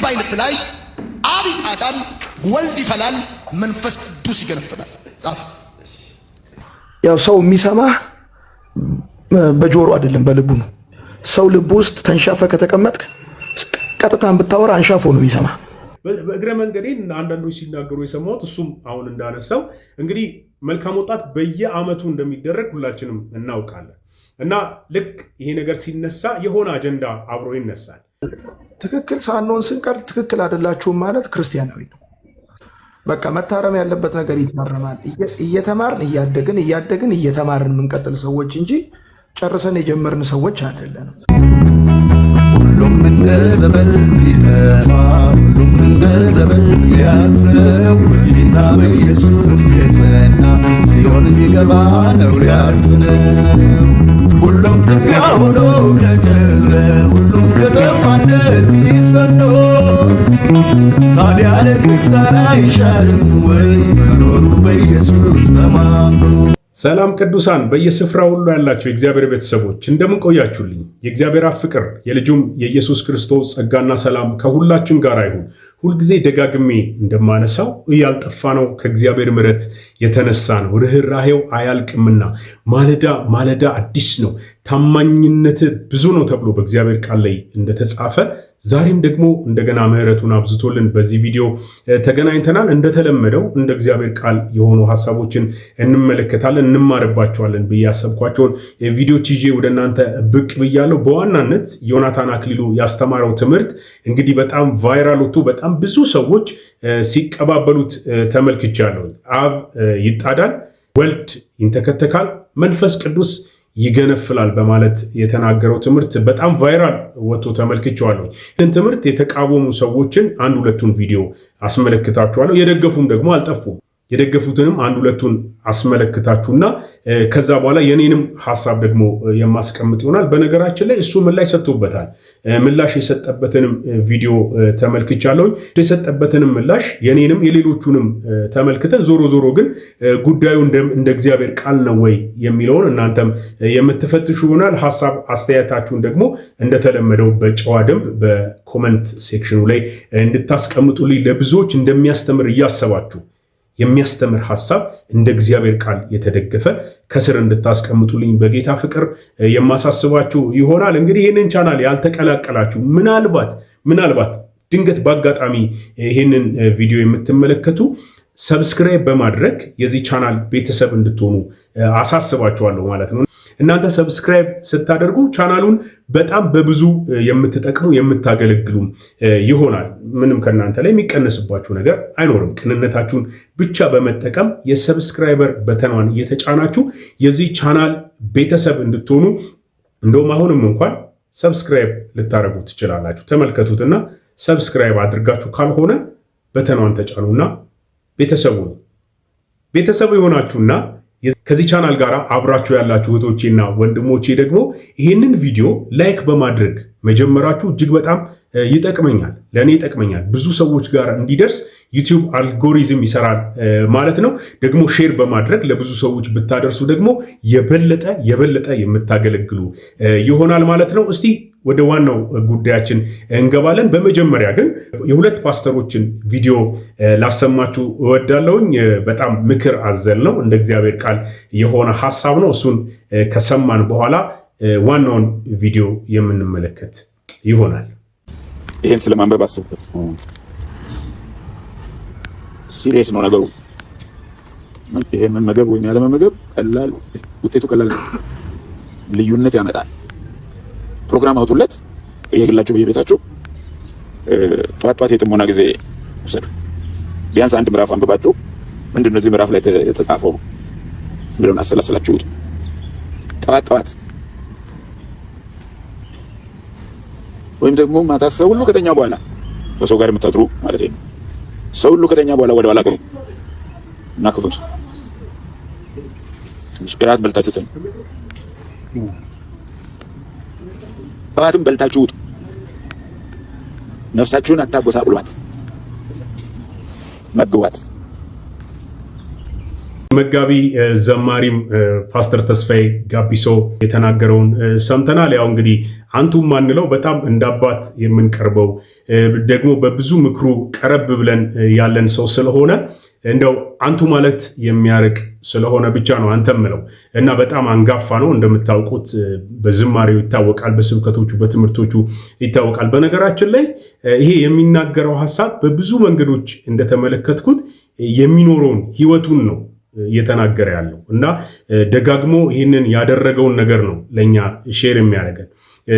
ባይ ልብ ላይ አብ ይጣዳል፣ ወልድ ይፈላል፣ መንፈስ ቅዱስ ይገነፍላል። ጻፍ። ያው ሰው የሚሰማ በጆሮ አይደለም በልቡ ነው። ሰው ልቡ ውስጥ ተንሻፈ ከተቀመጥክ ቀጥታን ብታወራ አንሻፎ ነው የሚሰማ። በእግረ መንገዴን አንዳንዶች ሲናገሩ የሰማሁት እሱም አሁን እንዳነሳው እንግዲህ መልካም ወጣት በየአመቱ እንደሚደረግ ሁላችንም እናውቃለን። እና ልክ ይሄ ነገር ሲነሳ የሆነ አጀንዳ አብሮ ይነሳል። ትክክል ሳንሆን ስንቀር ትክክል አይደላችሁም ማለት ክርስቲያናዊ ነው። በቃ መታረም ያለበት ነገር ይታረማል። እየተማርን እያደግን እየተማርን የምንቀጥል ሰዎች እንጂ ጨርሰን የጀመርን ሰዎች አይደለንም። ሁሉም እንደ ዘመን ቢጠፋ ሁሉም እንደ ዘመን ሊያልፈው ጌታ በኢየሱስ የጸና ሲሆን ሊገባ ነው ሊያልፍ ነው። ሁሉም ጥቢያ ሆኖ ለቀረ ሁሉም ከጠፋነት ይስፈኖ ታዲያ ለክርስቲያን አይሻልም ወይ መኖሩ በኢየሱስ ተማምኖ? ሰላም ቅዱሳን በየስፍራው ሁሉ ያላችሁ የእግዚአብሔር ቤተሰቦች እንደምን ቆያችሁልኝ? የእግዚአብሔር አብ ፍቅር የልጁም የኢየሱስ ክርስቶስ ጸጋና ሰላም ከሁላችን ጋር ይሁን። ሁልጊዜ ደጋግሜ እንደማነሳው ያልጠፋ ነው ከእግዚአብሔር ምሕረት የተነሳ ነው። ርኅራኄው አያልቅምና ማለዳ ማለዳ አዲስ ነው፣ ታማኝነት ብዙ ነው ተብሎ በእግዚአብሔር ቃል ላይ እንደተጻፈ ዛሬም ደግሞ እንደገና ምሕረቱን አብዝቶልን በዚህ ቪዲዮ ተገናኝተናል። እንደተለመደው እንደ እግዚአብሔር ቃል የሆኑ ሐሳቦችን እንመለከታለን፣ እንማርባቸዋለን ብዬ ያሰብኳቸውን ቪዲዮች ይዤ ወደ እናንተ ብቅ ብያለሁ። በዋናነት ዮናታን አክሊሉ ያስተማረው ትምህርት እንግዲህ በጣም ቫይራል ወጥቶ በጣም ብዙ ሰዎች ሲቀባበሉት ተመልክቻለሁ። አብ ይጣዳል፣ ወልድ ይንተከተካል፣ መንፈስ ቅዱስ ይገነፍላል በማለት የተናገረው ትምህርት በጣም ቫይራል ወጥቶ ተመልክቻለሁ። ይህን ትምህርት የተቃወሙ ሰዎችን አንድ ሁለቱን ቪዲዮ አስመለክታችኋለሁ። የደገፉም ደግሞ አልጠፉም። የደገፉትንም አንድ ሁለቱን አስመለክታችሁና ከዛ በኋላ የኔንም ሐሳብ ደግሞ የማስቀምጥ ይሆናል። በነገራችን ላይ እሱ ምላሽ ሰጥቶበታል። ምላሽ የሰጠበትንም ቪዲዮ ተመልክቻለሁ። የሰጠበትንም ምላሽ የኔንም የሌሎቹንም ተመልክተን ዞሮ ዞሮ ግን ጉዳዩ እንደ እግዚአብሔር ቃል ነው ወይ የሚለውን እናንተም የምትፈትሹ ይሆናል። ሐሳብ አስተያየታችሁን ደግሞ እንደተለመደው በጨዋ ደንብ በኮመንት ሴክሽኑ ላይ እንድታስቀምጡልኝ ለብዙዎች እንደሚያስተምር እያሰባችሁ የሚያስተምር ሐሳብ እንደ እግዚአብሔር ቃል የተደገፈ ከስር እንድታስቀምጡልኝ በጌታ ፍቅር የማሳስባችሁ ይሆናል። እንግዲህ ይህንን ቻናል ያልተቀላቀላችሁ ምናልባት ድንገት በአጋጣሚ ይህንን ቪዲዮ የምትመለከቱ ሰብስክራይብ በማድረግ የዚህ ቻናል ቤተሰብ እንድትሆኑ አሳስባችኋለሁ ማለት ነው። እናንተ ሰብስክራይብ ስታደርጉ ቻናሉን በጣም በብዙ የምትጠቅሙ የምታገለግሉ ይሆናል። ምንም ከእናንተ ላይ የሚቀነስባችሁ ነገር አይኖርም። ቅንነታችሁን ብቻ በመጠቀም የሰብስክራይበር በተኗን እየተጫናችሁ የዚህ ቻናል ቤተሰብ እንድትሆኑ እንደውም አሁንም እንኳን ሰብስክራይብ ልታደርጉ ትችላላችሁ። ተመልከቱትና ሰብስክራይብ አድርጋችሁ ካልሆነ በተኗን ተጫኑና ቤተሰቡ የሆናችሁና ከዚህ ቻናል ጋር አብራችሁ ያላችሁ እህቶቼና ወንድሞቼ ደግሞ ይህንን ቪዲዮ ላይክ በማድረግ መጀመራችሁ እጅግ በጣም ይጠቅመኛል፣ ለእኔ ይጠቅመኛል። ብዙ ሰዎች ጋር እንዲደርስ ዩቲዩብ አልጎሪዝም ይሰራል ማለት ነው። ደግሞ ሼር በማድረግ ለብዙ ሰዎች ብታደርሱ ደግሞ የበለጠ የምታገለግሉ ይሆናል ማለት ነው። እስቲ ወደ ዋናው ጉዳያችን እንገባለን። በመጀመሪያ ግን የሁለት ፓስተሮችን ቪዲዮ ላሰማችሁ እወዳለሁኝ። በጣም ምክር አዘል ነው፣ እንደ እግዚአብሔር ቃል የሆነ ሐሳብ ነው። እሱን ከሰማን በኋላ ዋናውን ቪዲዮ የምንመለከት ይሆናል። ይህን ስለማንበብ አስብበት። ሲሪየስ ነው ነገሩ። ይሄን መመገብ ወይም ያለ መመገብ ውጤቱ ቀላል ልዩነት ያመጣል። ፕሮግራም አውጡለት የግላችሁ በየቤታችሁ ጧት የጥሞና ጊዜ ውሰዱ። ቢያንስ አንድ ምዕራፍ አንብባችሁ ምንድነው እዚህ ምዕራፍ ላይ የተጻፈው ብለውን አሰላስላችሁ ጠዋት ወይም ደግሞ ማታ ሰው ሁሉ ከተኛ በኋላ በሰው ጋር የምታድሩ ማለት ነው። ሰው ሁሉ ከተኛ በኋላ ወደ ኋላ ቀሩ እና ክፉት እራት በልታችሁ ተኙ። ጠዋትም በልታችሁ ውጡ። ነፍሳችሁን አታጎሳቁሏት፣ መግቧት። መጋቢ ዘማሪም ፓስተር ተስፋዬ ጋቢሶ የተናገረውን ሰምተናል። ያው እንግዲህ አንቱ ማንለው በጣም እንዳባት የምንቀርበው ደግሞ በብዙ ምክሩ ቀረብ ብለን ያለን ሰው ስለሆነ እንደው አንቱ ማለት የሚያርቅ ስለሆነ ብቻ ነው አንተም ምለው እና በጣም አንጋፋ ነው እንደምታውቁት በዝማሬው ይታወቃል፣ በስብከቶቹ በትምህርቶቹ ይታወቃል። በነገራችን ላይ ይሄ የሚናገረው ሐሳብ በብዙ መንገዶች እንደተመለከትኩት የሚኖረውን ህይወቱን ነው እየተናገረ ያለው እና ደጋግሞ ይህንን ያደረገውን ነገር ነው ለኛ ሼር የሚያደርገን።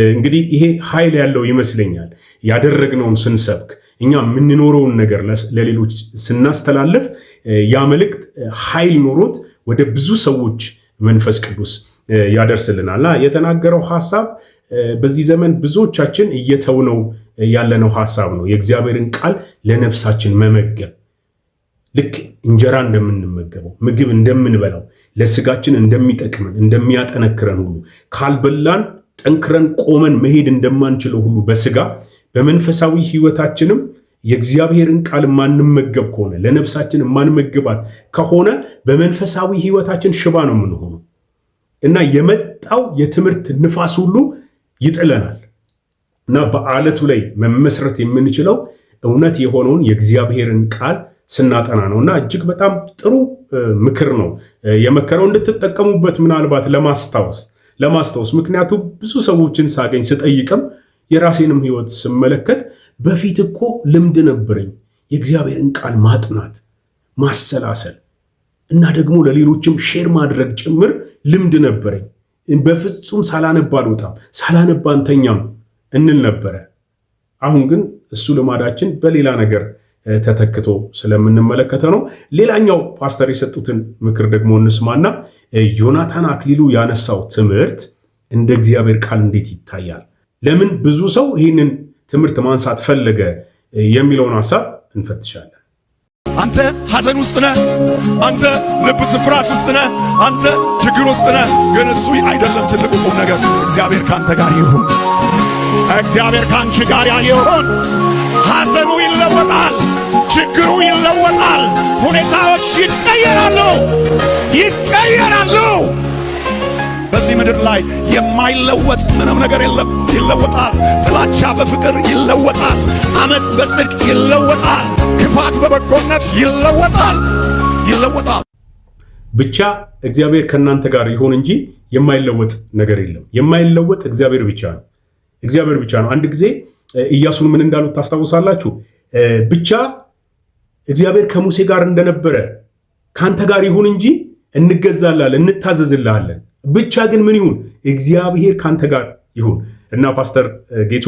እንግዲህ ይሄ ኃይል ያለው ይመስለኛል። ያደረግነውን ስንሰብክ እኛ የምንኖረውን ነገር ለሌሎች ስናስተላልፍ ያ መልእክት ኃይል ኖሮት ወደ ብዙ ሰዎች መንፈስ ቅዱስ ያደርስልናልና የተናገረው ሐሳብ በዚህ ዘመን ብዙዎቻችን እየተውነው ያለነው ሐሳብ ነው። የእግዚአብሔርን ቃል ለነፍሳችን መመገብ ልክ እንጀራ እንደምንመገበው ምግብ እንደምንበላው ለስጋችን እንደሚጠቅመን እንደሚያጠነክረን ሁሉ ካልበላን ጠንክረን ቆመን መሄድ እንደማንችለው ሁሉ በስጋ በመንፈሳዊ ህይወታችንም የእግዚአብሔርን ቃል ማንመገብ ከሆነ ለነፍሳችን ማንመገባት ከሆነ በመንፈሳዊ ህይወታችን ሽባ ነው የምንሆነው እና የመጣው የትምህርት ንፋስ ሁሉ ይጥለናል እና በአለቱ ላይ መመስረት የምንችለው እውነት የሆነውን የእግዚአብሔርን ቃል ስናጠና ነውና እጅግ በጣም ጥሩ ምክር ነው የመከረው እንድትጠቀሙበት ምናልባት ለማስታወስ ምክንያቱም ብዙ ሰዎችን ሳገኝ ስጠይቅም የራሴንም ህይወት ስመለከት በፊት እኮ ልምድ ነበረኝ የእግዚአብሔርን ቃል ማጥናት ማሰላሰል እና ደግሞ ለሌሎችም ሼር ማድረግ ጭምር ልምድ ነበረኝ በፍጹም ሳላነባ አልወጣም ሳላነባ አንተኛም እንል ነበረ። አሁን ግን እሱ ልማዳችን በሌላ ነገር ተተክቶ ስለምንመለከተ ነው። ሌላኛው ፓስተር የሰጡትን ምክር ደግሞ እንስማና ዮናታን አክሊሉ ያነሳው ትምህርት እንደ እግዚአብሔር ቃል እንዴት ይታያል፣ ለምን ብዙ ሰው ይህንን ትምህርት ማንሳት ፈለገ የሚለውን ሐሳብ እንፈትሻለን። አንተ ሐዘን ውስጥ ነህ፣ አንተ ልብ ስፍራት ውስጥ ነህ፣ አንተ ችግር ውስጥ ነህ። ግን እሱ አይደለም ትልቁ ቁም ነገር። እግዚአብሔር ካንተ ጋር ይሁን፣ እግዚአብሔር ካንቺ ጋር ይሁን። ሐዘኑ ይለወጣል፣ ችግሩ ይለወጣል፣ ሁኔታዎች ይቀየራሉ። በዚህ ምድር ላይ የማይለወጥ ምንም ነገር የለም። ይለወጣል። ጥላቻ በፍቅር ይለወጣል፣ አመጽ በጽድቅ ይለወጣል፣ ክፋት በበጎነት ይለወጣል። ብቻ እግዚአብሔር ከእናንተ ጋር ይሁን እንጂ የማይለወጥ ነገር የለም። የማይለወጥ እግዚአብሔር ብቻ ነው። አንድ ጊዜ ኢያሱን ምን እንዳሉት ታስታውሳላችሁ? ብቻ እግዚአብሔር ከሙሴ ጋር እንደነበረ ካንተ ጋር ይሁን እንጂ እንገዛላለን እንታዘዝልሃለን። ብቻ ግን ምን ይሁን? እግዚአብሔር ካንተ ጋር ይሁን። እና ፓስተር ጌቱ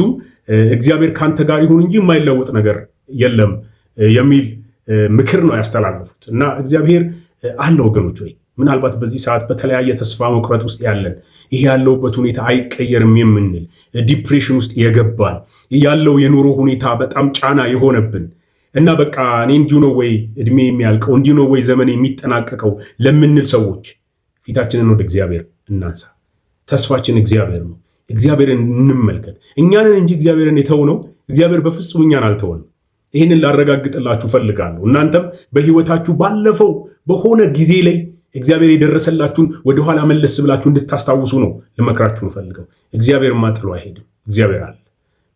እግዚአብሔር ካንተ ጋር ይሁን እንጂ የማይለወጥ ነገር የለም የሚል ምክር ነው ያስተላለፉት። እና እግዚአብሔር አለ ወገኖች ወይ ምናልባት በዚህ ሰዓት በተለያየ ተስፋ መቁረጥ ውስጥ ያለን ይሄ ያለውበት ሁኔታ አይቀየርም የምንል ዲፕሬሽን ውስጥ የገባን ያለው የኑሮ ሁኔታ በጣም ጫና የሆነብን እና በቃ እኔ እንዲሁ ነው ወይ እድሜ የሚያልቀው እንዲሁ ነው ወይ ዘመን የሚጠናቀቀው ለምንል ሰዎች ፊታችንን ወደ እግዚአብሔር እናንሳ። ተስፋችን እግዚአብሔር ነው። እግዚአብሔርን እንመልከት። እኛንን እንጂ እግዚአብሔርን የተውነው እግዚአብሔር በፍጹም እኛን አልተወንም። ይህንን ላረጋግጥላችሁ ፈልጋለሁ። እናንተም በህይወታችሁ ባለፈው በሆነ ጊዜ ላይ እግዚአብሔር የደረሰላችሁን ወደኋላ መለስ ብላችሁ እንድታስታውሱ ነው ልመክራችሁ ፈልገው። እግዚአብሔር ማጥሎ አይሄድም። እግዚአብሔር አለ።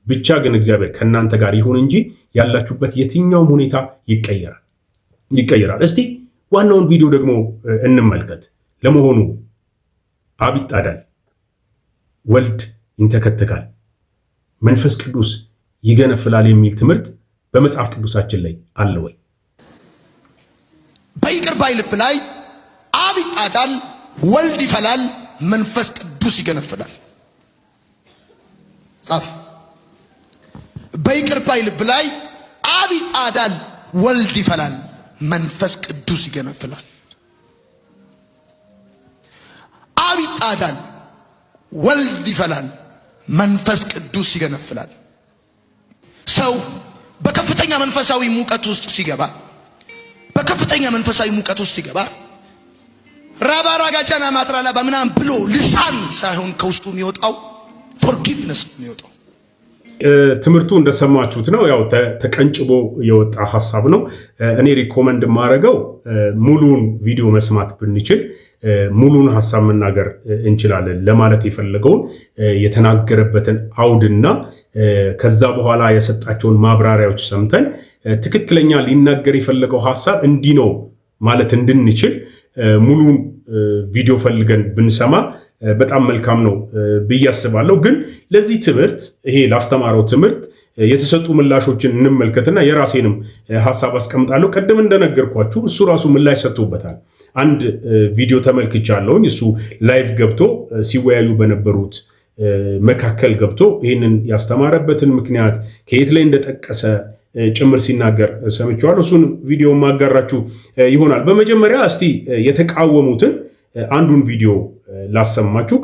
ብቻ ግን እግዚአብሔር ከእናንተ ጋር ይሁን እንጂ ያላችሁበት የትኛውም ሁኔታ ይቀየራል። እስቲ ዋናውን ቪዲዮ ደግሞ እንመልከት። ለመሆኑ አብ ይጣዳል፣ ወልድ ይንተከተካል፣ መንፈስ ቅዱስ ይገነፍላል የሚል ትምህርት በመጽሐፍ ቅዱሳችን ላይ አለ ወይ? በይቅር ባይ ልብ ላይ አብ ይጣዳል፣ ወልድ ይፈላል፣ መንፈስ ቅዱስ ይገነፍላል። ጻፍ። በይቅር ባይ ልብ ላይ አብ ይጣዳል፣ ወልድ ይፈላል፣ መንፈስ ቅዱስ ይገነፍላል። አብ ይጣዳል፣ ወልድ ይፈላል፣ መንፈስ ቅዱስ ይገነፍላል። ሰው በከፍተኛ መንፈሳዊ ሙቀት ውስጥ ሲገባ ራባራጋጃና ማጥራላ በምናም ብሎ ልሳን ሳይሆን ከውስጡ የሚወጣው ፎርጊቭነስ የሚወጣው ትምህርቱ እንደሰማችሁት ነው። ያው ተቀንጭቦ የወጣ ሐሳብ ነው። እኔ ሪኮመንድ ማረገው ሙሉን ቪዲዮ መስማት ብንችል ሙሉን ሐሳብ መናገር እንችላለን ለማለት የፈለገውን የተናገረበትን አውድና ከዛ በኋላ የሰጣቸውን ማብራሪያዎች ሰምተን ትክክለኛ ሊናገር የፈለገው ሐሳብ እንዲህ ነው ማለት እንድንችል ሙሉን ቪዲዮ ፈልገን ብንሰማ በጣም መልካም ነው ብዬ አስባለሁ። ግን ለዚህ ትምህርት ይሄ ላስተማረው ትምህርት የተሰጡ ምላሾችን እንመልከትና የራሴንም ሐሳብ አስቀምጣለሁ። ቀደም እንደነገርኳችሁ እሱ ራሱ ምላሽ ሰጥቶበታል። አንድ ቪዲዮ ተመልክቻለሁኝ። እሱ ላይቭ ገብቶ ሲወያዩ በነበሩት መካከል ገብቶ ይህንን ያስተማረበትን ምክንያት ከየት ላይ እንደጠቀሰ ጭምር ሲናገር ሰምቼዋለሁ። እሱን ቪዲዮ ማጋራችሁ ይሆናል። በመጀመሪያ እስቲ የተቃወሙትን አንዱን ቪዲዮ ላሰማችሁ።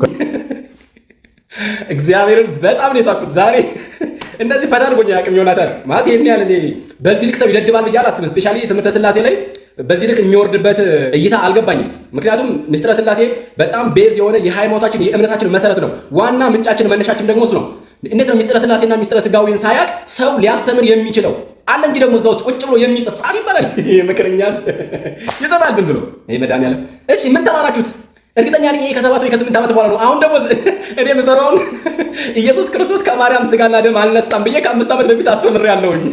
እግዚአብሔርን በጣም ነው የሳቅሁት ዛሬ። እንደዚህ ፈዳርጎኛ ያቅም ዮናታን ማለት ይሄን ያህል እኔ በዚህ ልክ ሰው ይደድባል ብዬ አላስብም። ስፔሻሊ ትምህርተ ሥላሴ ላይ በዚህ ልክ የሚወርድበት እይታ አልገባኝም። ምክንያቱም ምስጢረ ሥላሴ በጣም ቤዝ የሆነ የሃይማኖታችን የእምነታችን መሰረት ነው። ዋና ምንጫችን መነሻችን ደግሞ እሱ ነው። እንዴት ነው ምስጢረ ሥላሴና ምስጢረ ሥጋዌን ሳያቅ ሰው ሊያስተምር የሚችለው? አለ እንጂ ደግሞ እዛው ቁጭ ብሎ የሚጽፍ ጻፍ ይባላል። ምክርኛስ ይጽፋል ዝም ብሎ። ይሄ መድኃኒዓለም እሺ ምን ተማራችሁት? እርግጠኛ ነኝ ይሄ ከ7 ወይ ከ8 ዓመት በኋላ ነው። አሁን ደግሞ እኔ የምፈራውን ኢየሱስ ክርስቶስ ከማርያም ስጋና ደም አልነሳም ብዬ ከ5 ዓመት በፊት አስተምሬያለሁኝ።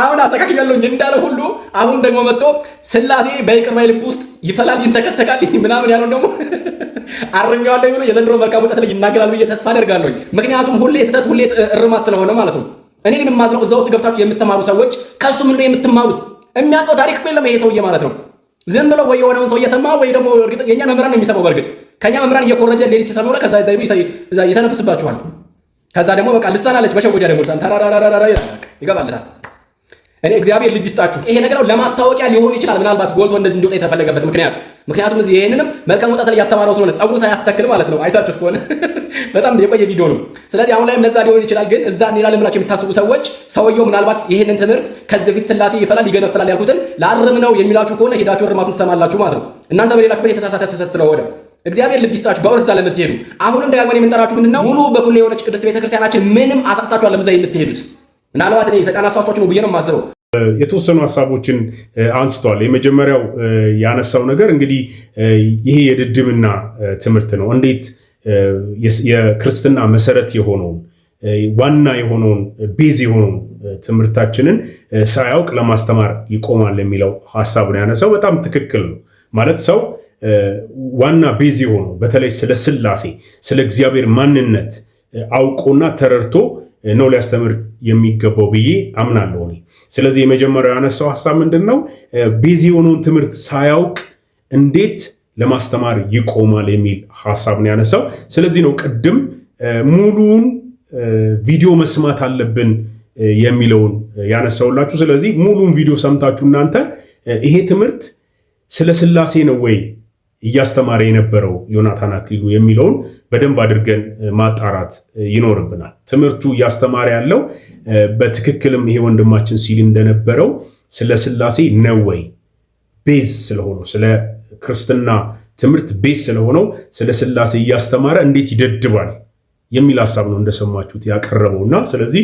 አሁን አስተካክያለሁኝ እንዳለ ሁሉ አሁን ደግሞ መጥቶ ሥላሴ በይቅር ባይ ልብ ውስጥ ይፈላል ይንተከተካል ምናምን ያለው ደግሞ አርኛዋለሁ ብሎ የዘንድሮ መልካም ወጣት ላይ ይናገራል ብዬ ተስፋ አደርጋለሁኝ። ምክንያቱም ሁሌ ስህተት ሁሌ እርማት ስለሆነ ማለት ነው። እኔ ግን የማዝነው እዛ ውስጥ ገብታችሁ የምትማሩ ሰዎች ከሱ ምንድነው የምትማሩት? የሚያውቀው ታሪክ እኮ የለም ይሄ ሰውዬ ማለት ነው። ዝም ብሎ ወይ የሆነውን ሰው እየሰማ ወይ ደግሞ እርግጥ የኛ መምህራን ነው የሚሰማው። በእርግጥ ከኛ መምህራን እየኮረጀ ሌሊት ሲሰማው ከዛ ይተነፍስባችኋል። ከዛ ደግሞ በቃ ልሳናለች መሸጎጃ ደግሞ ታራራራራ ይገባልታል። እኔ እግዚአብሔር ልብ ይስጣችሁ። ይሄ ነገር ለማስታወቂያ ሊሆን ይችላል ምናልባት ጎልቶ እንደዚህ እንዲወጣ የተፈለገበት ምክንያቱም እዚህ ይሄንንም መልካም ወጣት ላይ ያስተማረው ስለሆነ ጸጉሩ ሳያስተክል ማለት ነው። አይታችሁት ከሆነ በጣም የቆየ ቪዲዮ ነው። ስለዚህ አሁን ላይም ለዛ ሊሆን ይችላል። ግን እዛ እንላለን ብላችሁ የምታስቡ ሰዎች ሰውየው ምናልባት ይሄንን ትምህርት ከዚህ በፊት ሥላሴ ይፈላል ይገነፍላል ያልኩትን ላርም ነው የሚላችሁ ከሆነ ሄዳችሁ እርማቱን ትሰማላችሁ ማለት ነው። እናንተ በሌላችሁበት የተሳሳተ ስህተት ስለሆነ እግዚአብሔር ልብ ይስጣችሁ። በእውነት እዛ ለምትሄዱ አሁንም ደጋግመን የምንጠራችሁ ምንድነው ሙሉ በኩል የሆነች ቅድስት ቤተክርስቲያናችን ምንም አሳስታችኋል። ለምዛ የምትሄዱት ምናልባት እኔ ሰይጣን አሳስቷችሁ ነው ብዬ ነው የማስበው። የተወሰኑ ሐሳቦችን አንስተዋል። የመጀመሪያው ያነሳው ነገር እንግዲህ ይሄ የድድብና ትምህርት ነው። እንዴት የክርስትና መሰረት የሆነውን ዋና የሆነውን ቤዝ የሆነውን ትምህርታችንን ሳያውቅ ለማስተማር ይቆማል የሚለው ሐሳብ ነው ያነሳው። በጣም ትክክል ነው። ማለት ሰው ዋና ቤዝ የሆነው በተለይ ስለ ሥላሴ ስለ እግዚአብሔር ማንነት አውቆና ተረድቶ ነው ሊያስተምር የሚገባው ብዬ አምናለሁ እኔ። ስለዚህ የመጀመሪያው ያነሳው ሐሳብ ምንድነው? ቤዝ የሆነውን ትምህርት ሳያውቅ እንዴት ለማስተማር ይቆማል የሚል ሐሳብ ነው ያነሳው። ስለዚህ ነው ቅድም ሙሉውን ቪዲዮ መስማት አለብን የሚለውን ያነሳውላችሁ። ስለዚህ ሙሉውን ቪዲዮ ሰምታችሁ እናንተ ይሄ ትምህርት ስለ ሥላሴ ነው ወይ እያስተማረ የነበረው ዮናታን አክሊሉ የሚለውን በደንብ አድርገን ማጣራት ይኖርብናል። ትምህርቱ እያስተማረ ያለው በትክክልም ይሄ ወንድማችን ሲል እንደነበረው ስለ ሥላሴ ነው ወይ? ቤዝ ስለሆነው ስለ ክርስትና ትምህርት ቤዝ ስለሆነው ስለ ሥላሴ እያስተማረ እንዴት ይደድባል የሚል ሐሳብ ነው እንደሰማችሁት ያቀረበውና ስለዚህ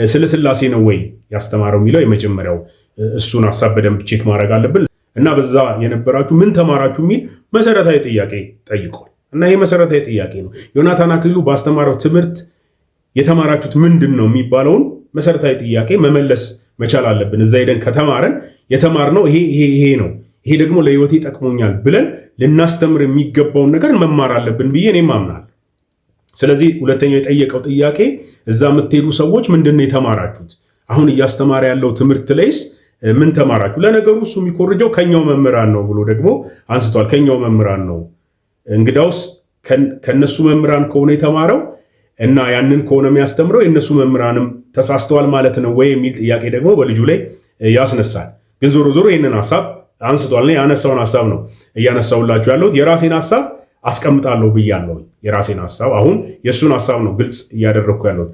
ስለ ሥላሴ ነው ወይ ያስተማረው የሚለው የመጀመሪያው እሱን ሐሳብ በደንብ ቼክ ማድረግ አለብን። እና በዛ የነበራችሁ ምን ተማራችሁ የሚል መሰረታዊ ጥያቄ ጠይቋል። እና ይሄ መሰረታዊ ጥያቄ ነው። ዮናታን አክሊሉ ባስተማረው ትምህርት የተማራችሁት ምንድን ነው የሚባለውን መሰረታዊ ጥያቄ መመለስ መቻል አለብን። እዛ ሄደን ከተማረን የተማርነው ይሄ ነው፣ ይሄ ደግሞ ለህይወቴ ጠቅሞኛል ብለን ልናስተምር የሚገባውን ነገር መማር አለብን ብዬ እኔም አምናለሁ። ስለዚህ ሁለተኛው የጠየቀው ጥያቄ እዛ የምትሄዱ ሰዎች ምንድን ነው የተማራችሁት? አሁን እያስተማረ ያለው ትምህርት ላይስ ምን ተማራችሁ? ለነገሩ እሱ የሚኮርጀው ከኛው መምህራን ነው ብሎ ደግሞ አንስቷል። ከኛው መምህራን ነው። እንግዳውስ ከነሱ መምህራን ከሆነ የተማረው እና ያንን ከሆነ የሚያስተምረው የነሱ መምህራንም ተሳስተዋል ማለት ነው ወይ የሚል ጥያቄ ደግሞ በልጁ ላይ ያስነሳል። ግን ዞሮ ዞሮ ይህንን ሐሳብ አንስቷል። ያነሳውን ሐሳብ ነው እያነሳውላችሁ ያለሁት። የራሴን ሐሳብ አስቀምጣለሁ ብያለሁ። የራሴን ሐሳብ አሁን የእሱን ሐሳብ ነው ግልጽ እያደረግኩ ያለሁት።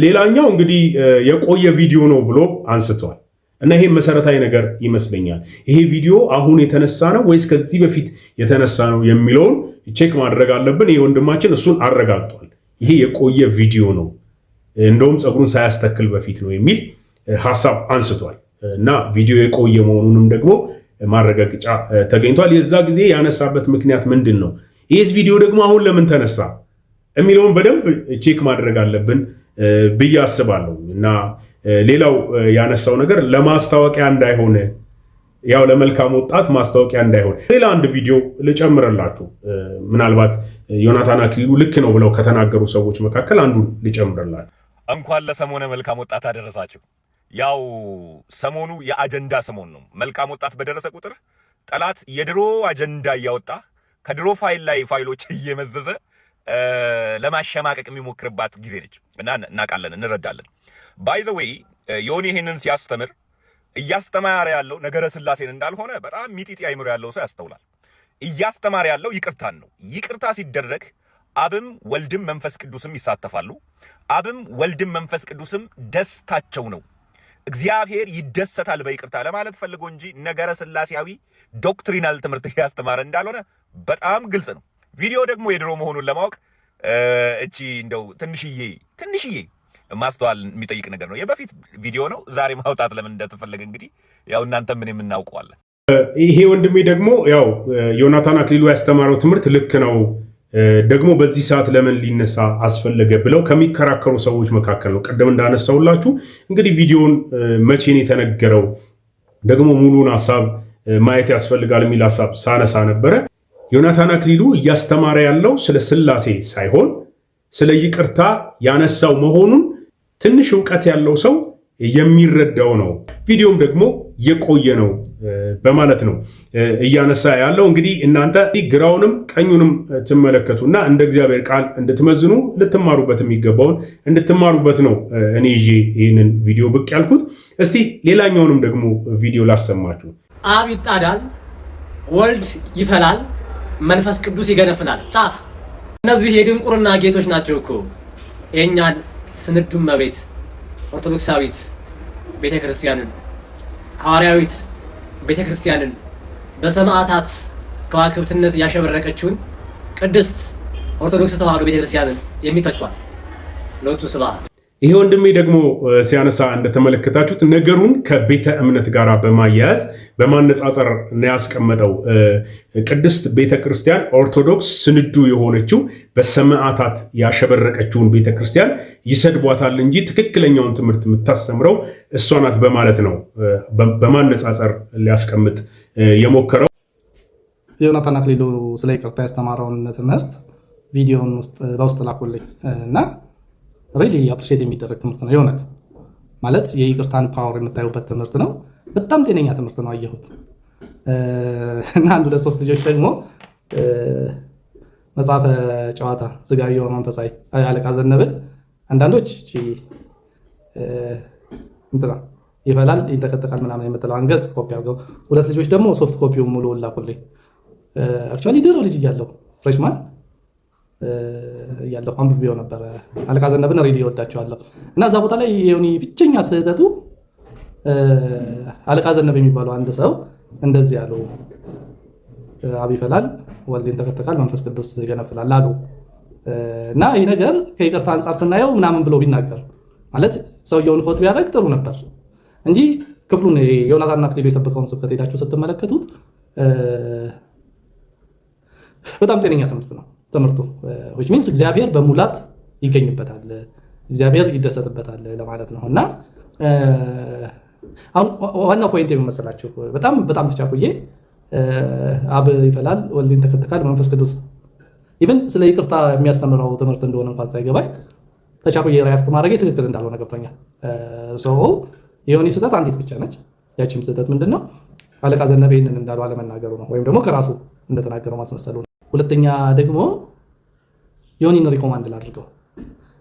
ሌላኛው እንግዲህ የቆየ ቪዲዮ ነው ብሎ አንስቷል። እና ይሄ መሰረታዊ ነገር ይመስለኛል። ይሄ ቪዲዮ አሁን የተነሳ ነው ወይስ ከዚህ በፊት የተነሳ ነው የሚለውን ቼክ ማድረግ አለብን። ይሄ ወንድማችን እሱን አረጋግጧል። ይሄ የቆየ ቪዲዮ ነው እንደውም ፀጉሩን ሳያስተክል በፊት ነው የሚል ሐሳብ አንስቷል እና ቪዲዮ የቆየ መሆኑንም ደግሞ ማረጋገጫ ተገኝቷል። የዛ ጊዜ ያነሳበት ምክንያት ምንድን ነው? ይህስ ቪዲዮ ደግሞ አሁን ለምን ተነሳ የሚለውን በደንብ ቼክ ማድረግ አለብን ብዬ አስባለሁ እና ሌላው ያነሳው ነገር ለማስታወቂያ እንዳይሆን ያው ለመልካም ወጣት ማስታወቂያ እንዳይሆን ሌላ አንድ ቪዲዮ ልጨምርላችሁ። ምናልባት ዮናታን አክሊሉ ልክ ነው ብለው ከተናገሩ ሰዎች መካከል አንዱን ልጨምርላችሁ። እንኳን ለሰሞነ መልካም ወጣት አደረሳችሁ። ያው ሰሞኑ የአጀንዳ ሰሞን ነው። መልካም ወጣት በደረሰ ቁጥር ጠላት የድሮ አጀንዳ እያወጣ ከድሮ ፋይል ላይ ፋይሎች እየመዘዘ ለማሸማቀቅ የሚሞክርባት ጊዜ ነች እና እናውቃለን፣ እንረዳለን። ባይ ዘ ዌይ ዮኒ ይህንን ሲያስተምር እያስተማረ ያለው ነገረ ስላሴን እንዳልሆነ በጣም ሚጢጢ አይምሮ ያለው ሰው ያስተውላል። እያስተማረ ያለው ይቅርታን ነው። ይቅርታ ሲደረግ አብም ወልድም መንፈስ ቅዱስም ይሳተፋሉ። አብም ወልድም መንፈስ ቅዱስም ደስታቸው ነው። እግዚአብሔር ይደሰታል በይቅርታ ለማለት ፈልጎ እንጂ ነገረ ስላሴያዊ ዶክትሪናል ትምህርት ያስተማረ እንዳልሆነ በጣም ግልጽ ነው። ቪዲዮ ደግሞ የድሮ መሆኑን ለማወቅ እቺ እንደው ትንሽዬ ማስተዋል የሚጠይቅ ነገር ነው። የበፊት ቪዲዮ ነው። ዛሬ ማውጣት ለምን እንደተፈለገ እንግዲህ ያው እናንተ ምን የምናውቀዋለን። ይሄ ወንድሜ ደግሞ ያው ዮናታን አክሊሉ ያስተማረው ትምህርት ልክ ነው ደግሞ በዚህ ሰዓት ለምን ሊነሳ አስፈለገ ብለው ከሚከራከሩ ሰዎች መካከል ነው። ቀደም እንዳነሳውላችሁ እንግዲህ ቪዲዮን መቼ ነው የተነገረው ደግሞ ሙሉን ሐሳብ ማየት ያስፈልጋል የሚል ሐሳብ ሳነሳ ነበረ። ዮናታን አክሊሉ እያስተማረ ያለው ስለ ስላሴ ሳይሆን ስለ ይቅርታ ያነሳው መሆኑን ትንሽ ዕውቀት ያለው ሰው የሚረዳው ነው። ቪዲዮም ደግሞ የቆየ ነው በማለት ነው እያነሳ ያለው። እንግዲህ እናንተ ግራውንም ቀኙንም ትመለከቱና እንደ እግዚአብሔር ቃል እንድትመዝኑ ልትማሩበት የሚገባውን እንድትማሩበት ነው እኔ ይዤ ይህንን ቪዲዮ ብቅ ያልኩት። እስቲ ሌላኛውንም ደግሞ ቪዲዮ ላሰማችሁ። አብ ይጣዳል፣ ወልድ ይፈላል፣ መንፈስ ቅዱስ ይገነፍላል። ጻፍ። እነዚህ የድንቁርና ጌቶች ናቸው እኮ የእኛን ስንዱ እመቤት ኦርቶዶክሳዊት ቤተክርስቲያንን ሐዋርያዊት ቤተክርስቲያንን በሰማዕታት ከዋክብትነት ያሸበረቀችውን ቅድስት ኦርቶዶክስ ተዋሕዶ ቤተክርስቲያንን የሚተቿት ለወጡ ስብሐት። ይሄ ወንድሜ ደግሞ ሲያነሳ እንደተመለከታችሁት ነገሩን ከቤተ እምነት ጋር በማያያዝ በማነጻጸር ነው ያስቀመጠው። ቅድስት ቤተክርስቲያን ኦርቶዶክስ ስንዱ የሆነችው በሰማዕታት ያሸበረቀችውን ቤተክርስቲያን ይሰድቧታል እንጂ ትክክለኛውን ትምህርት የምታስተምረው እሷ ናት በማለት ነው በማነጻጸር ሊያስቀምጥ የሞከረው። ዮናታን አክሊሉ ስለ ይቅርታ ያስተማረውን ትምህርት ቪዲዮን በውስጥ ላኩልኝ እና ሪሊ አፕሪሼት የሚደረግ ትምህርት ነው። የእውነት ማለት የይቅርታን ፓወር የምታዩበት ትምህርት ነው። በጣም ጤነኛ ትምህርት ነው አየሁት። እና አንድ ሁለት ሶስት ልጆች ደግሞ መጽሐፈ ጨዋታ ስጋዊ መንፈሳዊ አለቃ ዘነበል አንዳንዶች እንትና ይፈላል ይንተከተካል ምናምን የምትለው አንገጽ ኮፒ አድርገው፣ ሁለት ልጆች ደግሞ ሶፍት ኮፒውን ሙሉ ላኩልኝ። አክቹዋሊ ድሮ ልጅ እያለሁ ፍሬሽማን እያለሁ አንብቤው ነበረ። አለቃ ዘነበን ሪሊ እወዳቸዋለሁ እና እዛ ቦታ ላይ የሆነ ብቸኛ ስህተቱ አለቃ ዘነበ የሚባለው አንድ ሰው እንደዚህ ያሉ አብ ይፈላል፣ ወልድ ይንተከተካል፣ መንፈስ ቅዱስ ይገነፍላል አሉ እና ይህ ነገር ከይቅርታ አንጻር ስናየው ምናምን ብሎ ቢናገር ማለት ሰውየውን ኮት ቢያደርግ ጥሩ ነበር እንጂ ክፍሉን ዮናታን አክሊሉ የሰበከውን ስብከት ሄዳችሁ ስትመለከቱት በጣም ጤነኛ ትምህርት ነው ትምህርቱ። which means እግዚአብሔር በሙላት ይገኝበታል፣ እግዚአብሔር ይደሰትበታል ለማለት ነው። እና አሁን ዋናው ፖይንት የሚመስላችሁ በጣም ተቻኩዬ አብ ይፈላል፣ ወልድ ይንተከተካል፣ መንፈስ ቅዱስ ኢቭን ስለ ይቅርታ የሚያስተምረው ትምህርት እንደሆነ እንኳን ሳይገባኝ ተቻኩዬ ሪያክት ማድረጌ ትክክል እንዳልሆነ ገብቶኛል። የሆነ ስህተት አንዲት ብቻ ነች። ያቺም ስህተት ምንድነው? አለቃ ዘነበ ይህንን እንዳሉ አለመናገሩ ነው፣ ወይም ደግሞ ከራሱ እንደተናገረው ማስመሰሉ ነው። ሁለተኛ ደግሞ ዮኒን ሪኮማንድ ላድርገው፣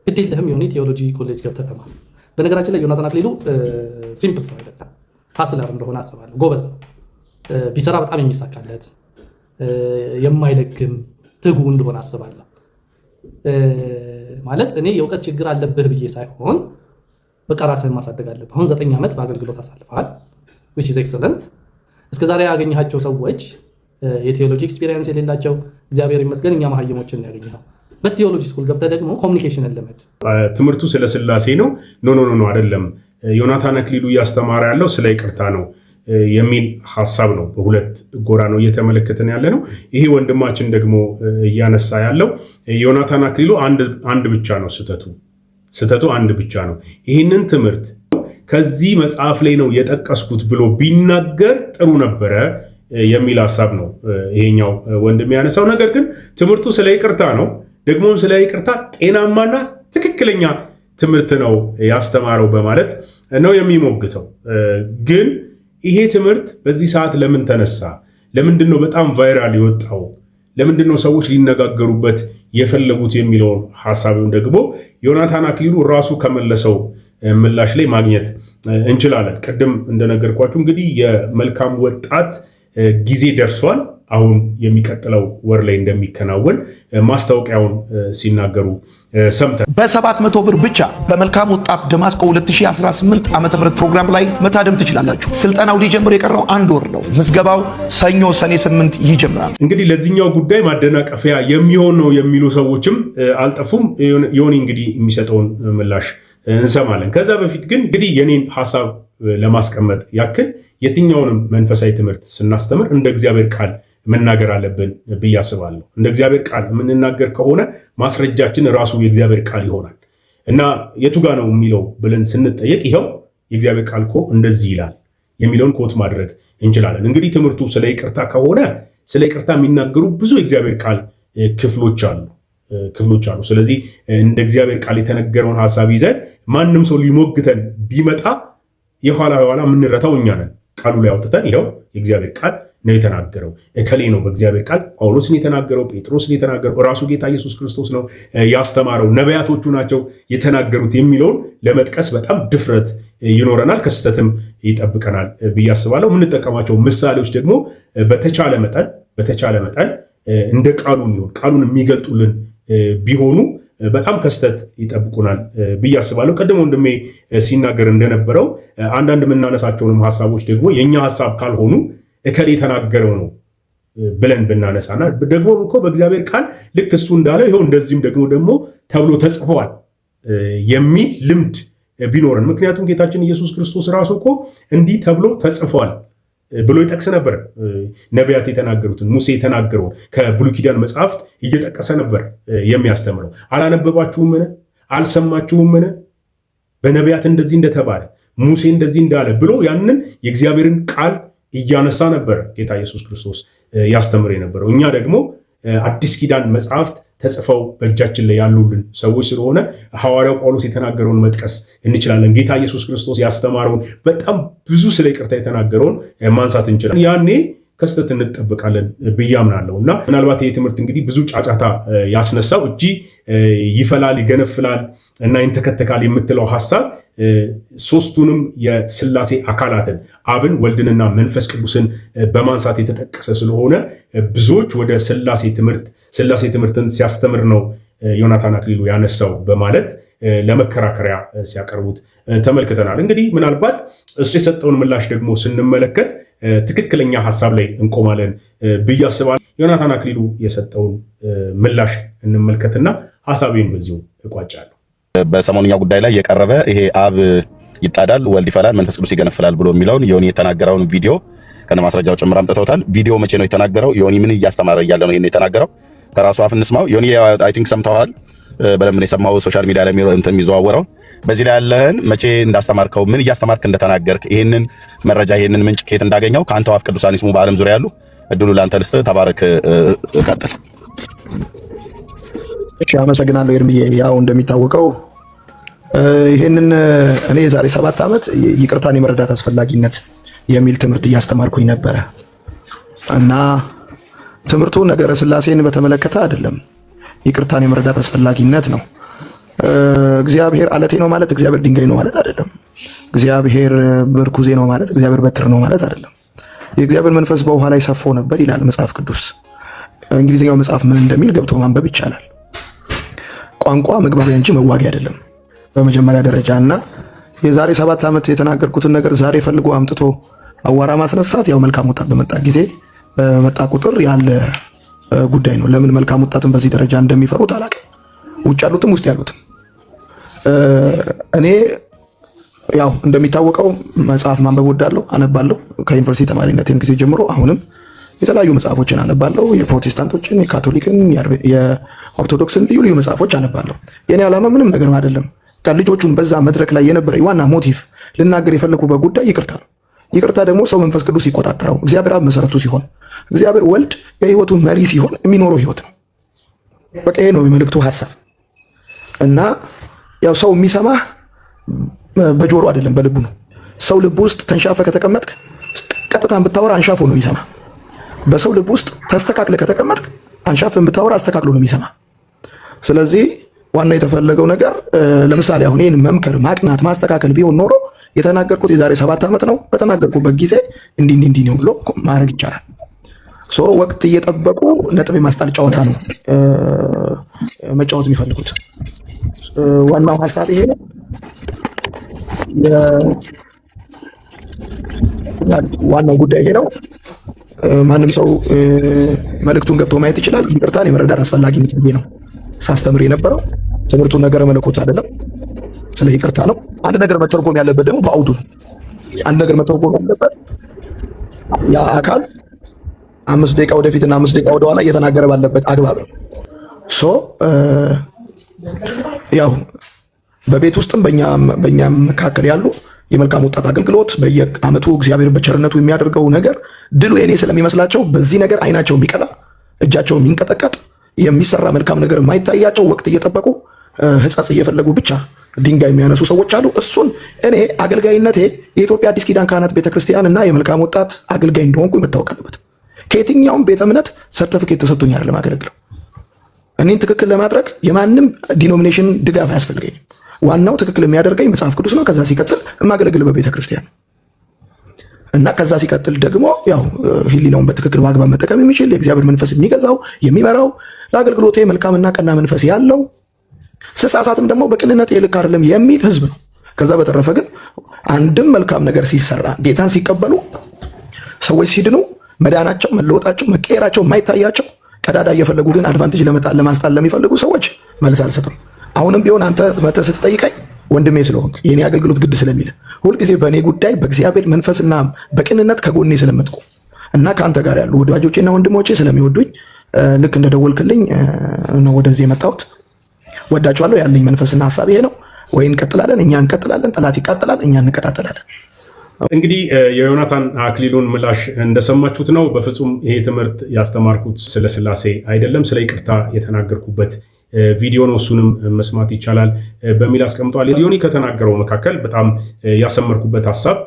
ግድ የለህም ዮኒ ቴዎሎጂ ኮሌጅ ገብተህ ተማር። በነገራችን ላይ ዮናታን አክሊሉ ሲምፕል ሰው አይደለም፣ ሀስለር እንደሆነ አስባለሁ። ጎበዝ ነው፣ ቢሰራ በጣም የሚሳካለት የማይለግም ትጉ እንደሆነ አስባለሁ። ማለት እኔ የእውቀት ችግር አለብህ ብዬ ሳይሆን በቃ ራስህን ማሳደግ አለብህ። አሁን 9 ዓመት በአገልግሎት አሳልፈሃል which is excellent። እስከዛሬ ያገኘሃቸው ሰዎች የቴዎሎጂ ኤክስፒሪየንስ የሌላቸው እግዚአብሔር ይመስገን እኛ መሀይሞችን ያገኘኸው በቴዎሎጂ ስኩል ገብተህ ደግሞ ኮሚኒኬሽን ለመድ ትምህርቱ ስለ ስላሴ ነው። ኖ አይደለም። ዮናታን አክሊሉ እያስተማረ ያለው ስለ ይቅርታ ነው የሚል ሐሳብ ነው። በሁለት ጎራ ነው እየተመለከተን ያለ ነው። ይሄ ወንድማችን ደግሞ እያነሳ ያለው ዮናታን አክሊሉ አንድ ብቻ ነው ስህተቱ አንድ ብቻ ነው። ይህንን ትምህርት ከዚህ መጽሐፍ ላይ ነው የጠቀስኩት ብሎ ቢናገር ጥሩ ነበረ የሚል ሐሳብ ነው ይሄኛው ወንድም ያነሳው። ነገር ግን ትምህርቱ ስለ ይቅርታ ነው። ደግሞም ስለ ይቅርታ ጤናማና ትክክለኛ ትምህርት ነው ያስተማረው በማለት ነው የሚሞግተው። ግን ይሄ ትምህርት በዚህ ሰዓት ለምን ተነሳ? ለምንድነው በጣም ቫይራል የወጣው? ለምንድነው ሰዎች ሊነጋገሩበት የፈለጉት የሚለውን ሐሳብም ደግሞ ዮናታን አክሊሉ ራሱ ከመለሰው ምላሽ ላይ ማግኘት እንችላለን። ቅድም እንደነገርኳችሁ እንግዲህ የመልካም ወጣት ጊዜ ደርሷል። አሁን የሚቀጥለው ወር ላይ እንደሚከናወን ማስታወቂያውን ሲናገሩ ሰምተን በ700 ብር ብቻ በመልካም ወጣት ደማስቆ 2018 ዓመተ ምህረት ፕሮግራም ላይ መታደም ትችላላችሁ። ስልጠናው ሊጀምር የቀረው 1 ወር ነው። ምዝገባው ሰኞ ሰኔ 8 ይጀምራል። እንግዲህ ለዚህኛው ጉዳይ ማደናቀፊያ የሚሆን ነው የሚሉ ሰዎችም አልጠፉም። ዮኒ እንግዲህ የሚሰጠውን ምላሽ እንሰማለን። ከዛ በፊት ግን እንግዲህ የኔን ሐሳብ ለማስቀመጥ ያክል የትኛውንም መንፈሳዊ ትምህርት ስናስተምር እንደ እግዚአብሔር ቃል መናገር አለብን ብዬ አስባለሁ። እንደ እግዚአብሔር ቃል የምንናገር ከሆነ ማስረጃችን ራሱ የእግዚአብሔር ቃል ይሆናል እና የቱ ጋ ነው የሚለው ብለን ስንጠየቅ ይኸው የእግዚአብሔር ቃል እኮ እንደዚህ ይላል የሚለውን ኮት ማድረግ እንችላለን። እንግዲህ ትምህርቱ ስለ ይቅርታ ከሆነ ስለ ይቅርታ የሚናገሩ ብዙ የእግዚአብሔር ቃል ክፍሎች አሉ። ስለዚህ እንደ እግዚአብሔር ቃል የተነገረውን ሐሳብ ይዘን ማንም ሰው ሊሞግተን ቢመጣ የኋላ የምንረታው እኛ ነን። ቃሉ ላይ አውጥተን ይኸው የእግዚአብሔር ቃል ነው የተናገረው፣ እከሌ ነው በእግዚአብሔር ቃል ጳውሎስን የተናገረው፣ ጴጥሮስን የተናገረው፣ ራሱ ጌታ ኢየሱስ ክርስቶስ ነው ያስተማረው፣ ነቢያቶቹ ናቸው የተናገሩት የሚለውን ለመጥቀስ በጣም ድፍረት ይኖረናል፣ ከስተትም ይጠብቀናል ብዬ አስባለሁ። የምንጠቀማቸው ምሳሌዎች ደግሞ በተቻለ መጠን እንደ ቃሉን የሚገልጡልን ቢሆኑ በጣም ከስተት ይጠብቁናል ብዬ አስባለሁ። ቀደም ወንድሜ ሲናገር እንደነበረው አንዳንድ የምናነሳቸውንም ሐሳቦች ደግሞ የኛ ሐሳብ ካልሆኑ እከሌ የተናገረው ነው ብለን ብናነሳና ደግሞ እኮ በእግዚአብሔር ቃል ልክ እሱ እንዳለ ይኸው እንደዚህም ደግሞ ተብሎ ተጽፏል የሚል ልምድ ቢኖረን፣ ምክንያቱም ጌታችን ኢየሱስ ክርስቶስ ራሱ እኮ እንዲህ ተብሎ ተጽፏል ብሎ ይጠቅስ ነበር። ነቢያት የተናገሩትን ሙሴ የተናገረውን ከብሉይ ኪዳን መጽሐፍት እየጠቀሰ ነበር የሚያስተምረው። አላነበባችሁምን? አልሰማችሁምን? በነቢያት እንደዚህ እንደተባለ ሙሴ እንደዚህ እንዳለ ብሎ ያንን የእግዚአብሔርን ቃል እያነሳ ነበር ጌታ ኢየሱስ ክርስቶስ ያስተምር የነበረው። እኛ ደግሞ አዲስ ኪዳን መጽሐፍት ተጽፈው በእጃችን ላይ ያሉልን ሰዎች ስለሆነ ሐዋርያው ጳውሎስ የተናገረውን መጥቀስ እንችላለን። ጌታ ኢየሱስ ክርስቶስ ያስተማረውን በጣም ብዙ ስለ ይቅርታ የተናገረውን ማንሳት እንችላለን። ያኔ ከስተት እንጠብቃለን ብዬ አምናለሁ እና ምናልባት ይህ ትምህርት እንግዲህ ብዙ ጫጫታ ያስነሳው እጅ ይፈላል፣ ይገነፍላል እና ይንተከተካል የምትለው ሐሳብ ሶስቱንም የስላሴ አካላትን አብን፣ ወልድንና መንፈስ ቅዱስን በማንሳት የተጠቀሰ ስለሆነ ብዙዎች ወደ ስላሴ ትምህርትን ሲያስተምር ነው ዮናታን አክሊሉ ያነሳው በማለት ለመከራከሪያ ሲያቀርቡት ተመልክተናል። እንግዲህ ምናልባት እሱ የሰጠውን ምላሽ ደግሞ ስንመለከት ትክክለኛ ሐሳብ ላይ እንቆማለን ብዬ አስባለሁ። ዮናታን አክሊሉ የሰጠውን ምላሽ እንመልከትና ሐሳቤን በዚሁ እቋጫለሁ። በሰሞንኛ ጉዳይ ላይ የቀረበ ይሄ አብ ይጣዳል ወልድ ይፈላል መንፈስ ቅዱስ ይገነፍላል ብሎ የሚለውን ዮኒ የተናገረውን ቪዲዮ ከነ ማስረጃው ጭምር አምጥተውታል። ቪዲዮ መቼ ነው የተናገረው? ዮኒ ምን እያስተማረ እያለ ነው ይሄን የተናገረው? ከራሱ አፍ እንስማው። ዮኒ አይ ቲንክ ሰምተዋል። በደንብ የሰማው ሶሻል ሚዲያ ላይ የሚዘዋወረው በዚህ ላይ ያለህን መቼ እንዳስተማርከው ምን እያስተማርክ እንደተናገርክ ይሄንን መረጃ ይሄንን ምንጭ ከየት እንዳገኘው ከአንተው አፍ ቅዱሳን ይስሙ በዓለም ዙሪያ ያሉ እድሉ ለአንተ ልስጥ። ተባረክ። ቀጥል። እሺ፣ አመሰግናለሁ ኤርምዬ። ያው እንደሚታወቀው ይሄንን እኔ የዛሬ 7 ዓመት ይቅርታን የመረዳት አስፈላጊነት የሚል ትምህርት እያስተማርኩኝ ነበረ እና ትምህርቱ ነገረ ስላሴን በተመለከተ አይደለም፣ ይቅርታን የመረዳት አስፈላጊነት ነው። እግዚአብሔር አለቴ ነው ማለት እግዚአብሔር ድንጋይ ነው ማለት አይደለም። እግዚአብሔር ምርኩዜ ነው ማለት እግዚአብሔር በትር ነው ማለት አይደለም። የእግዚአብሔር መንፈስ በውሃ ላይ ሰፎ ነበር ይላል መጽሐፍ ቅዱስ። እንግሊዝኛው መጽሐፍ ምን እንደሚል ገብቶ ማንበብ ይቻላል። ቋንቋ መግባቢያ እንጂ መዋጊያ አይደለም በመጀመሪያ ደረጃ። እና የዛሬ 7 ዓመት የተናገርኩትን ነገር ዛሬ ፈልጎ አምጥቶ አዋራ ማስነሳት ያው መልካም ወጣት በመጣ ጊዜ በመጣ ቁጥር ያለ ጉዳይ ነው። ለምን መልካም ወጣትን በዚህ ደረጃ እንደሚፈሩት አላውቅም። ውጭ ያሉትም ውስጥ ያሉትም። እኔ ያው እንደሚታወቀው መጽሐፍ ማንበብ ወዳለሁ፣ አነባለሁ። ከዩኒቨርሲቲ ተማሪነቴም ጊዜ ጀምሮ አሁንም የተለያዩ መጽሐፎችን አነባለሁ። የፕሮቴስታንቶችን፣ የካቶሊክን፣ የኦርቶዶክስን ልዩ ልዩ መጽሐፎች አነባለሁ። የኔ ዓላማ ምንም ነገር አይደለም። ልጆቹን በዛ መድረክ ላይ የነበረ ዋና ሞቲቭ ልናገር የፈለኩበት ጉዳይ ይቅርታ ነው። ይቅርታ ደግሞ ሰው መንፈስ ቅዱስ ሲቆጣጠረው፣ እግዚአብሔር አብ መሰረቱ ሲሆን፣ እግዚአብሔር ወልድ የህይወቱ መሪ ሲሆን የሚኖረው ህይወት ነው። በቃ ይሄ ነው የመልእክቱ ሐሳብ እና ያው ሰው የሚሰማህ በጆሮ አይደለም በልቡ ነው። ሰው ልብ ውስጥ ተንሻፈ ከተቀመጥክ ቀጥታን ብታወራ አንሻፎ ነው የሚሰማ። በሰው ልብ ውስጥ ተስተካክለ ከተቀመጥክ አንሻፍን ብታወራ አስተካክሎ ነው የሚሰማ። ስለዚህ ዋና የተፈለገው ነገር ለምሳሌ አሁን ይህን መምከር፣ ማቅናት፣ ማስተካከል ቢሆን ኖሮ የተናገርኩት የዛሬ 7 ዓመት ነው። በተናገርኩበት ጊዜ እንዲህ ነው ብሎ ማድረግ ይቻላል። ወቅት እየጠበቁ ነጥብ የማስጣል ጨዋታ ነው መጫወት የሚፈልጉት። ዋናው ሀሳብ ይሄ ነው። ዋናው ጉዳይ ይሄ ነው። ማንም ሰው መልእክቱን ገብቶ ማየት ይችላል። ይቅርታን የመረዳት አስፈላጊነት ብዬ ነው ሳስተምር የነበረው። ትምህርቱን ነገረ መለኮት አይደለም፣ ስለ ይቅርታ ነው። አንድ ነገር መተርጎም ያለበት ደግሞ በአውዱ ነው። አንድ ነገር መተርጎም ያለበት ያ አካል 5 ደቂቃ ወደፊትና 5 ደቂቃ ወደኋላ እየተናገረ ባለበት አግባብ ነው። ያው በቤት ውስጥም በእኛ መካከል ያሉ የመልካም ወጣት አገልግሎት በየዓመቱ እግዚአብሔር በቸርነቱ የሚያደርገው ነገር ድሉ የኔ ስለሚመስላቸው በዚህ ነገር አይናቸው የሚቀላ እጃቸው የሚንቀጠቀጥ የሚሰራ መልካም ነገር የማይታያቸው ወቅት እየጠበቁ ሕጸጽ እየፈለጉ ብቻ ድንጋይ የሚያነሱ ሰዎች አሉ። እሱን እኔ አገልጋይነቴ የኢትዮጵያ አዲስ ኪዳን ካህናት ቤተክርስቲያን እና የመልካም ወጣት አገልጋይ እንደሆንኩ መታወቅ አለበት። ከየትኛውም ቤተ እምነት ሰርተፊኬት ተሰጥቶኝ አይደለም አገለግለው። እኔን ትክክል ለማድረግ የማንም ዲኖሚኔሽን ድጋፍ አያስፈልገኝም። ዋናው ትክክል የሚያደርገኝ መጽሐፍ ቅዱስ ነው። ከዛ ሲቀጥል የማገለግል በቤተ ክርስቲያን እና ከዛ ሲቀጥል ደግሞ ያው ህሊናውን በትክክል በአግባብ መጠቀም የሚችል የእግዚአብሔር መንፈስ የሚገዛው የሚመራው ለአገልግሎቴ መልካምና ቀና መንፈስ ያለው ስሳሳትም ደግሞ በቅንነት የልክ አይደለም የሚል ህዝብ ነው። ከዛ በተረፈ ግን አንድም መልካም ነገር ሲሰራ ጌታን ሲቀበሉ ሰዎች ሲድኑ መዳናቸው፣ መለወጣቸው፣ መቀየራቸው የማይታያቸው ቀዳዳ እየፈለጉ ግን አድቫንቴጅ ለማስጣል ለሚፈልጉ ሰዎች መልስ አልሰጥም። አሁንም ቢሆን አንተ መተህ ስትጠይቀኝ ወንድሜ ስለሆንክ የኔ አገልግሎት ግድ ስለሚል ሁልጊዜ በእኔ ጉዳይ በእግዚአብሔር መንፈስና በቅንነት ከጎኔ ስለምትቆም እና ከአንተ ጋር ያሉ ወዳጆቼና ወንድሞቼ ስለሚወዱኝ ልክ እንደደወልክልኝ ነው ወደዚህ የመጣሁት። ወዳችኋለሁ። ያለኝ መንፈስና ሐሳብ ይሄ ነው። ወይ እንቀጥላለን፣ እኛ እንቀጥላለን፣ ጠላት ይቃጠላል፣ እኛ እንቀጣጠላለን። እንግዲህ የዮናታን አክሊሉን ምላሽ እንደሰማችሁት ነው። በፍጹም ይሄ ትምህርት ያስተማርኩት ስለ ሥላሴ አይደለም፣ ስለ ይቅርታ የተናገርኩበት ቪዲዮ ነው። እሱንም መስማት ይቻላል በሚል አስቀምጧል። ዮኒ ከተናገረው መካከል በጣም ያሰመርኩበት ሐሳብ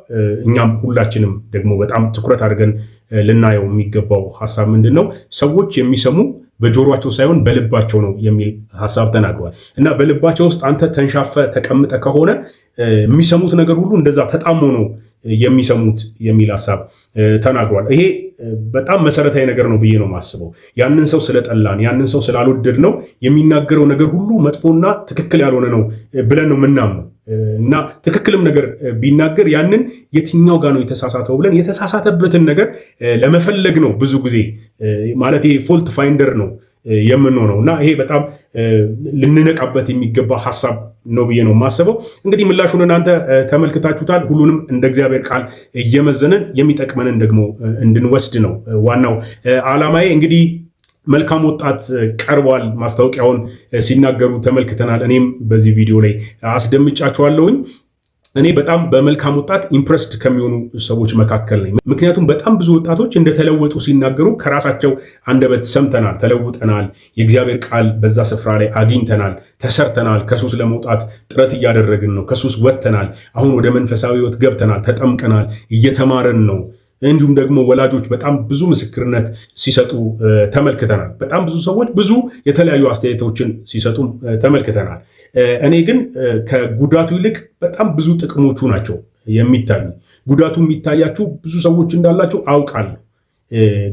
እኛም ሁላችንም ደግሞ በጣም ትኩረት አድርገን ልናየው የሚገባው ሐሳብ ምንድን ነው? ሰዎች የሚሰሙ በጆሮአቸው ሳይሆን በልባቸው ነው የሚል ሐሳብ ተናግሯል። እና በልባቸው ውስጥ አንተ ተንሻፈ ተቀምጠ ከሆነ የሚሰሙት ነገር ሁሉ እንደዛ ተጣሞ ነው የሚሰሙት የሚል ሐሳብ ተናግሯል። ይሄ በጣም መሰረታዊ ነገር ነው ብዬ ነው የማስበው። ያንን ሰው ስለጠላን ያንን ሰው ስላልወደድ ነው የሚናገረው ነገር ሁሉ መጥፎና ትክክል ያልሆነ ነው ብለን ነው የምናምነው። እና ትክክልም ነገር ቢናገር ያንን የትኛው ጋር ነው የተሳሳተው ብለን የተሳሳተበትን ነገር ለመፈለግ ነው ብዙ ጊዜ ማለት ይሄ ፎልት ፋይንደር ነው የምንሆነው። እና ይሄ በጣም ልንነቃበት የሚገባ ሐሳብ ነው ብዬ ነው የማስበው። እንግዲህ ምላሹን እናንተ ተመልክታችሁታል። ሁሉንም እንደ እግዚአብሔር ቃል እየመዘንን የሚጠቅመንን ደግሞ እንድንወስድ ነው ዋናው ዓላማዬ። እንግዲህ መልካም ወጣት ቀርቧል። ማስታወቂያውን ሲናገሩ ተመልክተናል። እኔም በዚህ ቪዲዮ ላይ አስደምጫችኋለሁኝ። እኔ በጣም በመልካም ወጣት ኢምፕረስድ ከሚሆኑ ሰዎች መካከል ነኝ። ምክንያቱም በጣም ብዙ ወጣቶች እንደተለወጡ ሲናገሩ ከራሳቸው አንደበት ሰምተናል፣ ተለውጠናል፣ የእግዚአብሔር ቃል በዛ ስፍራ ላይ አግኝተናል፣ ተሰርተናል፣ ከሱስ ለመውጣት ጥረት እያደረግን ነው፣ ከሱስ ወጥተናል፣ አሁን ወደ መንፈሳዊ ሕይወት ገብተናል፣ ተጠምቀናል፣ እየተማረን ነው። እንዲሁም ደግሞ ወላጆች በጣም ብዙ ምስክርነት ሲሰጡ ተመልክተናል። በጣም ብዙ ሰዎች ብዙ የተለያዩ አስተያየቶችን ሲሰጡ ተመልክተናል። እኔ ግን ከጉዳቱ ይልቅ በጣም ብዙ ጥቅሞቹ ናቸው የሚታዩ። ጉዳቱ የሚታያችሁ ብዙ ሰዎች እንዳላቸው አውቃለሁ።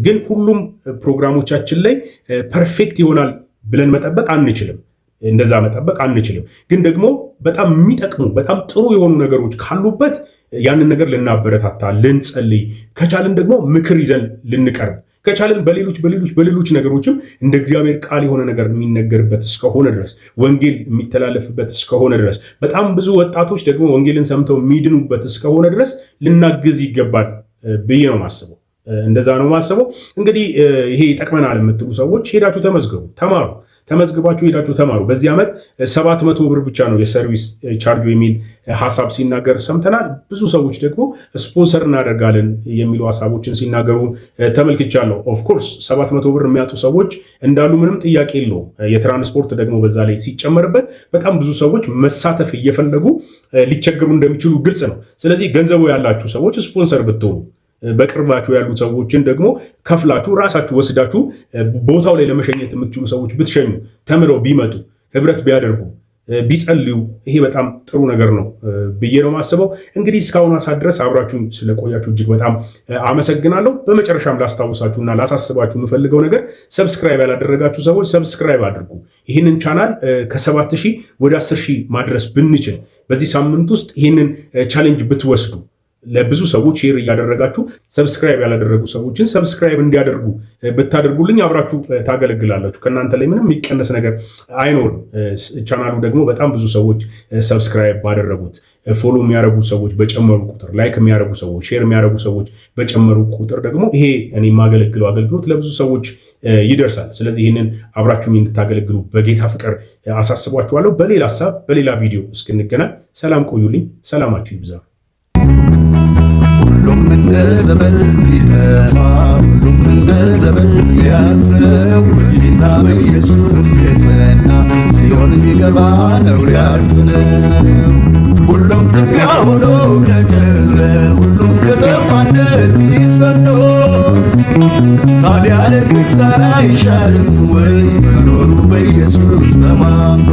ግን ሁሉም ፕሮግራሞቻችን ላይ ፐርፌክት ይሆናል ብለን መጠበቅ አንችልም። እንደዛ መጠበቅ አንችልም። ግን ደግሞ በጣም የሚጠቅሙ በጣም ጥሩ የሆኑ ነገሮች ካሉበት ያንን ነገር ልናበረታታ፣ ልንጸልይ፣ ከቻልን ደግሞ ምክር ይዘን ልንቀርብ ከቻልን በሌሎች ነገሮችም እንደ እግዚአብሔር ቃል የሆነ ነገር የሚነገርበት እስከሆነ ድረስ ወንጌል የሚተላለፍበት እስከሆነ ድረስ በጣም ብዙ ወጣቶች ደግሞ ወንጌልን ሰምተው የሚድኑበት እስከሆነ ድረስ ልናግዝ ይገባል ብዬ ነው ማስበው። እንደዛ ነው ማስበው። እንግዲህ ይሄ ይጠቅመናል የምትሉ ሰዎች ሄዳችሁ ተመዝገቡ፣ ተማሩ። ተመዝግባችሁ ሄዳችሁ ተማሩ። በዚህ ዓመት 700 ብር ብቻ ነው የሰርቪስ ቻርጁ የሚል ሐሳብ ሲናገር ሰምተናል። ብዙ ሰዎች ደግሞ ስፖንሰር እናደርጋለን የሚሉ ሐሳቦችን ሲናገሩ ተመልክቻለሁ። ኦፍ ኮርስ 700 ብር የሚያጡ ሰዎች እንዳሉ ምንም ጥያቄ የለውም። የትራንስፖርት ደግሞ በዛ ላይ ሲጨመርበት በጣም ብዙ ሰዎች መሳተፍ እየፈለጉ ሊቸገሩ እንደሚችሉ ግልጽ ነው። ስለዚህ ገንዘቡ ያላችሁ ሰዎች ስፖንሰር ብትሆኑ በቅርባችሁ ያሉ ሰዎችን ደግሞ ከፍላችሁ ራሳችሁ ወስዳችሁ ቦታው ላይ ለመሸኘት የምትችሉ ሰዎች ብትሸኙ፣ ተምረው ቢመጡ፣ ህብረት ቢያደርጉ፣ ቢጸልዩ ይሄ በጣም ጥሩ ነገር ነው ብዬ ነው ማስበው። እንግዲህ እስካሁን ሰዓት ድረስ አብራችሁን ስለቆያችሁ እጅግ በጣም አመሰግናለሁ። በመጨረሻም ላስታውሳችሁና ላሳስባችሁ የምፈልገው ነገር ሰብስክራይብ ያላደረጋችሁ ሰዎች ሰብስክራይብ አድርጉ። ይህንን ቻናል ከ7000 ወደ 10000 ማድረስ ብንችል በዚህ ሳምንት ውስጥ ይህንን ቻሌንጅ ብትወስዱ ለብዙ ሰዎች ሼር እያደረጋችሁ ሰብስክራይብ ያላደረጉ ሰዎችን ሰብስክራይብ እንዲያደርጉ ብታደርጉልኝ አብራችሁ ታገለግላላችሁ። ከእናንተ ላይ ምንም የሚቀነስ ነገር አይኖርም። ቻናሉ ደግሞ በጣም ብዙ ሰዎች ሰብስክራይብ ባደረጉት፣ ፎሎ የሚያደርጉ ሰዎች በጨመሩ ቁጥር፣ ላይክ የሚያደርጉ ሰዎች፣ ሼር የሚያደርጉ ሰዎች በጨመሩ ቁጥር ደግሞ ይሄ እኔ የማገለግለው አገልግሎት ለብዙ ሰዎች ይደርሳል። ስለዚህ ይህንን አብራችሁ እንድታገለግሉ በጌታ ፍቅር አሳስቧችኋለሁ። በሌላ ሀሳብ በሌላ ቪዲዮ እስክንገናኝ ሰላም ቆዩልኝ። ሰላማችሁ ይብዛ። ሁሉም እንደ ዘመን ሊጠፋ ሁሉም እንደ ዘመን ሊያልፈው ጌታ በኢየሱስ የጸና ሲሆን ሊገባ ነው ሊያልፍ ነው። ሁሉም ትቢያ ሆኖ ለቀረ ሁሉም ከጠፋነት ይስፈኖ ታዲያ ለክርስቲያን አይሻልም ወይ መኖሩ በኢየሱስ ተማምኖ